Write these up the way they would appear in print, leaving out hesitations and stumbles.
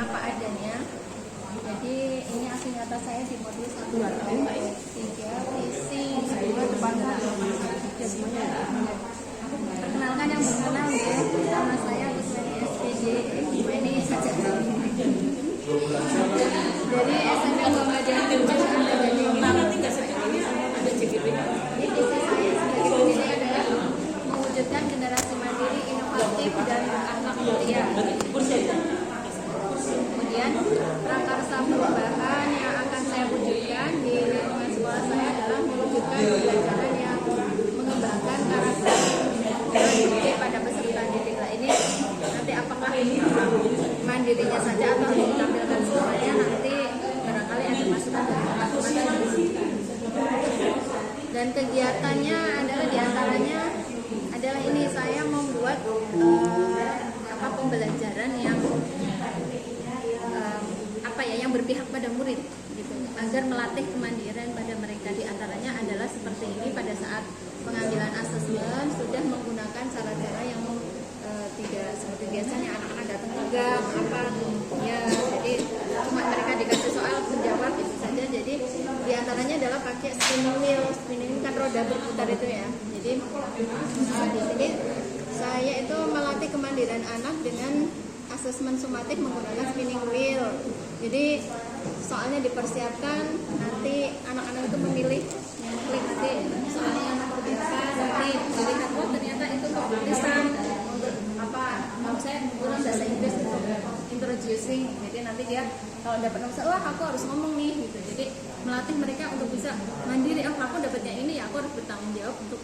apa adanya. Jadi ini asli nyata saya di modul 1 3 visi 2 depan semuanya. Perkenalkan yang berkenal ya, nama saya Kusmeni SPD. Ini saja. Dari SMP Muhammadiyah Tujuh Anda jadi nanti nggak sekali ada JGP. Jadi visi saya sebagai pendiri adalah mewujudkan generasi mandiri, inovatif dan akhlak mulia. Kemudian prakarsa perubahan yang akan saya wujudkan di lingkungan sekolah saya adalah mewujudkan pembelajaran yang mengembangkan karakter mandiri pada peserta didik. Nah, ini nanti apakah mandirinya saja atau ditampilkan semuanya, nanti barangkali ada masukan dari teman-teman. Dan kegiatannya adalah diantaranya adalah ini, saya membuat pembelajaran yang yang berpihak pada murid gitu, agar melatih kemandirian pada mereka. Di antaranya adalah seperti ini, pada saat pengambilan asesmen sudah menggunakan cara-cara yang tidak seperti biasanya anak-anak datang tegak ya, jadi cuma mereka dikasih soal menjawab itu saja. Jadi di antaranya adalah pakai spinning wheel. Spinning kan roda berputar itu ya. Jadi di sini saya itu melatih kemandirian anak dengan asesmen sumatif menggunakan spinning wheel. Jadi soalnya dipersiapkan, nanti anak-anak itu memilih yang klik nanti soalnya yang nomor berapa, nanti dilihat oh ternyata itu tulisan untuk saya kurang bahasa Inggris untuk introducing. Jadi nanti dia kalau dapat nomor wah aku harus ngomong nih gitu. Jadi melatih mereka untuk bisa mandiri. Oh aku dapatnya ini ya, aku harus bertanggung jawab untuk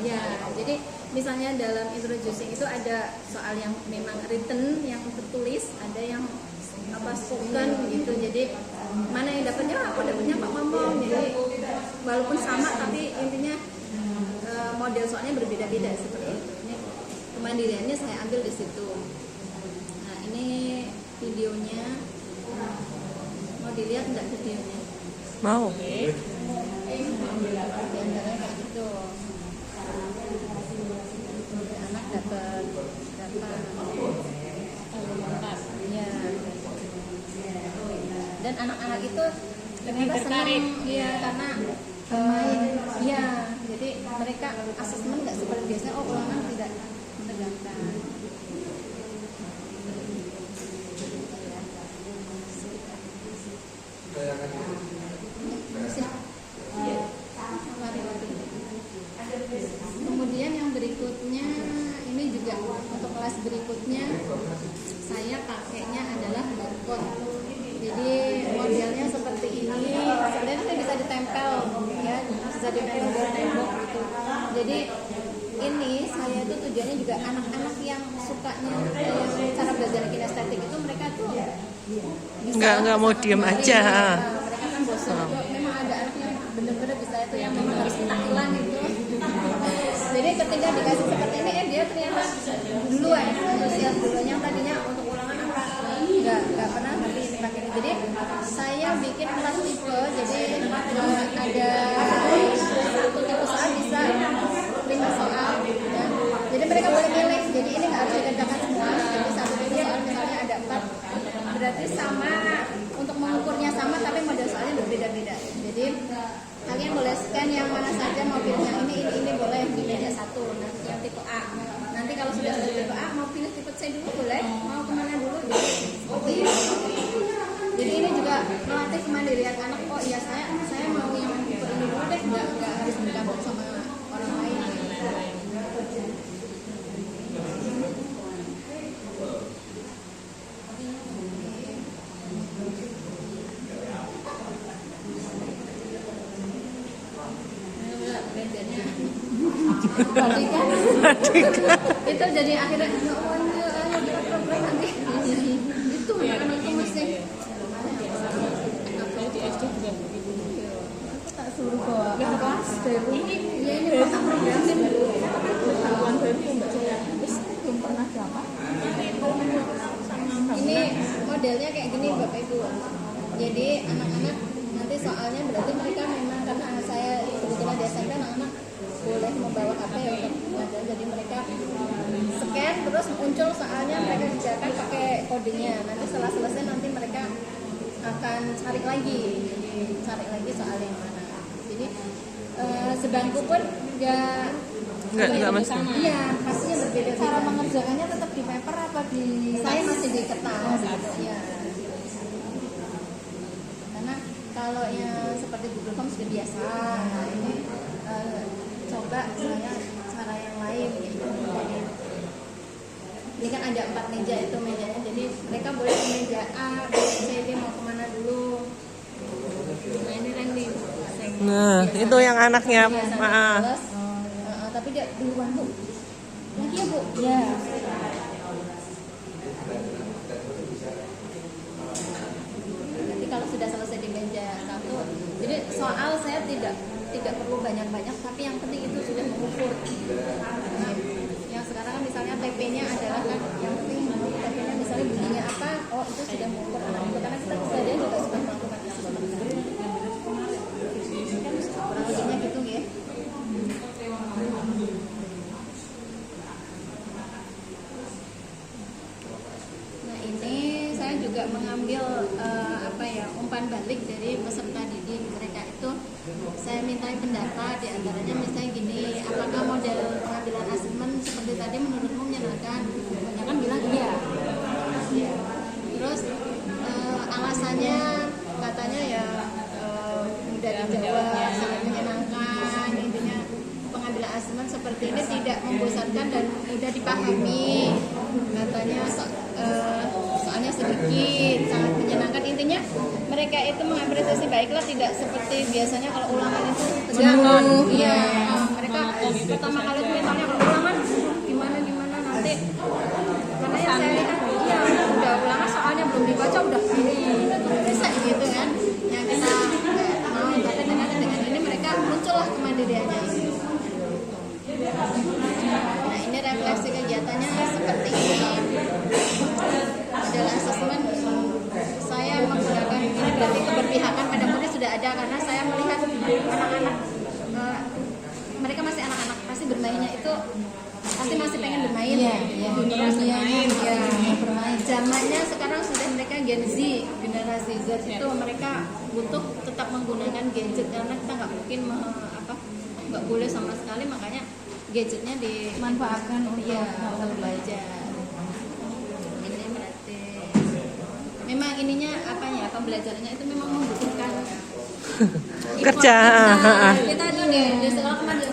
ya. Jadi misalnya dalam introducing itu ada soal yang memang written, yang tertulis, ada yang spoken gitu. Jadi mana yang dapatnya, aku dapatnya Pak ngomong. Jadi walaupun sama tapi intinya model soalnya berbeda-beda seperti itu. Ini kemandiriannya saya ambil di situ. Nah ini videonya, mau dilihat enggak videonya? Mau. Di antaranya kayak gitu. Anak dapat ya. Dan anak-anak itu ternyata senang ya, karena ya, jadi mereka asesmen nggak seperti biasanya, ulangan tidak menegangkan. Kemudian yang berikutnya ini juga untuk kelas berikutnya saya pakainya adalah barcode. Jadi modelnya seperti ini, sebenarnya itu bisa ditempel ya, bisa ditempel di tembok gitu. Jadi ini saya itu tujuannya juga anak-anak yang sukanya cara belajar kinestetik itu, mereka tuh bisa nggak mau diem aja. Mereka kan bosan. Memang ada anak yang benar-benar bisa itu, yang memang harus taklan itu. Jadi ketika dikasih seperti ini, dia ternyata duluan antusias duluan, yang tadinya untuk ulangan nggak pernah ngerti ini pakai ini. Jadi saya bikin kelas tipe, jadi ada satu tipe soal bisa 5 soal ya. Jadi mereka boleh milih, jadi ini nggak harus dikerjakan semua. Jadi satu tipe soal misalnya ada 4, berarti sama, untuk mengukurnya sama tapi model soalnya berbeda-beda. Jadi kalian boleh scan yang mana saja, mau pilih yang ini boleh di meja 1. Nah, yang tipe A. Nanti kalau sudah tipe A, mau pilih tipe C dulu boleh, mau kemana dulu seperti ini. Jadi ini juga melatih kemandirian anak. Oh iya, saya mau yang tipe ini dulu deh, nggak harus bergabung sama orang lain. Itu jadi akhirnya program nanti itu anak itu mesti di SD juga begitu. aku tak suruh bawa kelas dari ini pasang program Pengetahuan baru Mbak saya belum pernah dapat. ini modelnya kayak gini Bapak Ibu. Jadi anak-anak nanti soalnya berarti mereka memang, karena saya kebetulan di SMP anak-anak boleh membawa HP ya untuk pembelajaran. Jadi mereka scan terus muncul soalnya, mereka kerjakan pakai kodenya. Nanti setelah selesai nanti mereka akan cari lagi, jadi cari lagi soal yang mana. Jadi sebangku pun Nggak mesti. Iya, pastinya berbeda. Cara mengerjakannya tetap di paper apa di? Saya masih di kertas. Iya. Karena kalau yang seperti Google Form sudah biasa. Nah, ini coba saya cara yang lain gitu. Jadi, ini kan ada 4 meja itu mejanya, jadi mereka boleh ke meja A, B, C, D mau kemana dulu. Nah ini Randy. Nah, itu yang anaknya. Males. Tapi dia duluan Bu. Lagi ya Bu? Ya. Nanti kalau sudah selesai di meja 1, jadi soal saya tidak perlu banyak-banyak, tapi yang penting itu sudah mengukur. Nah, yang sekarang kan misalnya TP-nya adalah kan yang penting TP-nya misalnya bunyinya apa, oh itu sudah mengukur anak itu, karena kita kesadaran juga sudah melakukan assessment. Kurang lebihnya gitu ya. Nah ini saya juga mengambil umpan balik dari peserta didik. Mereka itu saya minta pendapat, di antaranya misalnya gini, apakah model pengambilan asesmen seperti tadi menurutmu menyenangkan? Kebanyakan bilang iya. Terus alasannya katanya ya mudah dijawab, sangat menyenangkan. Intinya pengambilan asesmen seperti ini tidak membosankan dan mudah dipahami. Katanya soalnya sedikit, sangat menyenangkan. Intinya mereka itu mengapresiasi baiklah, tidak seperti biasanya kalau ulangan itu tegang. Iya, mereka pertama kali itu mentalnya kalau ulangan gimana nanti. Karena yang saya lihat iya udah ulangan soalnya belum dibaca udah bisa gitu kan. Yang kita mau, tapi dengan ini mereka muncullah kemandiriannya ini. Nah ini refleksi kegiatannya seperti ini. Adalah asesmen saya menggunakan ini, berarti keberpihakan pada murid sudah ada, karena saya melihat anak-anak mereka masih anak-anak, pasti bermainnya itu pasti masih pengen bermain. Bermain. Zamannya sekarang sudah mereka Gen Z, generasi Z itu mereka butuh tetap menggunakan gadget, karena kita nggak mungkin nggak boleh sama sekali, makanya gadgetnya dimanfaatkan untuk belajar. Ini berarti memang ininya pembelajarannya itu memang membutuhkan Kerja. Kita tuh di sekolah kemarin,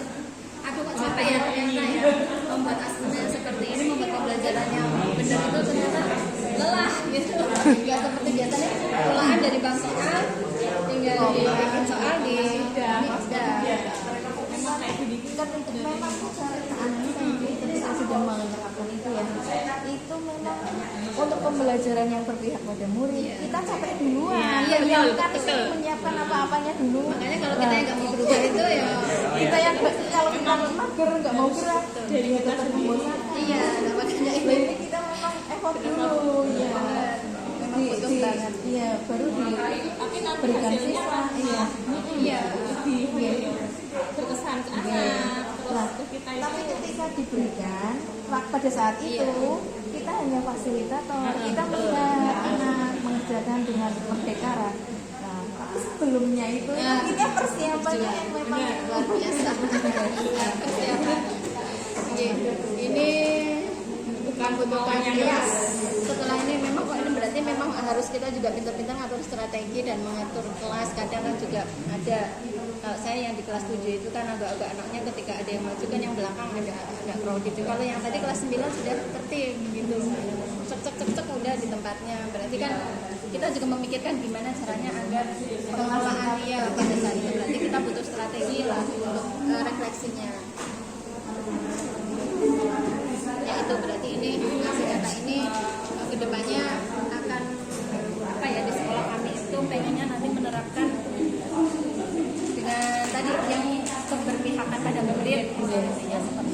aku kok capek ya ternyata ya membuat asesmen seperti ini, membuat pembelajarannya benar itu ternyata lelah gitu. Nggak seperti biasanya ulangan dari bang soal tinggal dibikin soal di memang ketika sudah menerapkan itu ya, itu memang untuk pembelajaran yang berpihak pada murid, kita capek duluan. Menyiapkan apa-apanya dulu. Makanya kalau kita yang nggak mau berubah itu ya kita yang kalau kita mager nggak mau gerak jadi tetap membosankan. Iya, makanya ini kita memang effort dulu ya. memang butuh banget. Iya, baru diberikan siswa. Iya. Berkesan ke anak. Tapi ketika diberikan pada saat itu kita hanya fasilitator, kita melihat anak mengerjakan dengan merdeka. Nah, tapi sebelumnya itu kita persiapannya yang memang luar biasa. Persiapan. Ini bukan kelas. Setelah ini memang kok ini berarti memang harus kita juga pintar-pintar ngatur strategi dan mengatur kelas. Kadang kan juga ada, kalau saya yang di kelas 7 itu kan agak-agak anaknya ketika ada yang maju kan yang belakang agak crowded. Kalau yang tadi kelas 9 sudah tertib gitu, cek udah di tempatnya. Berarti kan kita juga memikirkan gimana caranya agar pengelolaan pada saat itu. Berarti kita butuh strategi lah untuk refleksinya. Ya itu berarti ini hasil data ini kedepannya akan di sekolah kami itu pengennya nanti menerapkan dengan tadi yang keberpihakan pada murid, intinya seperti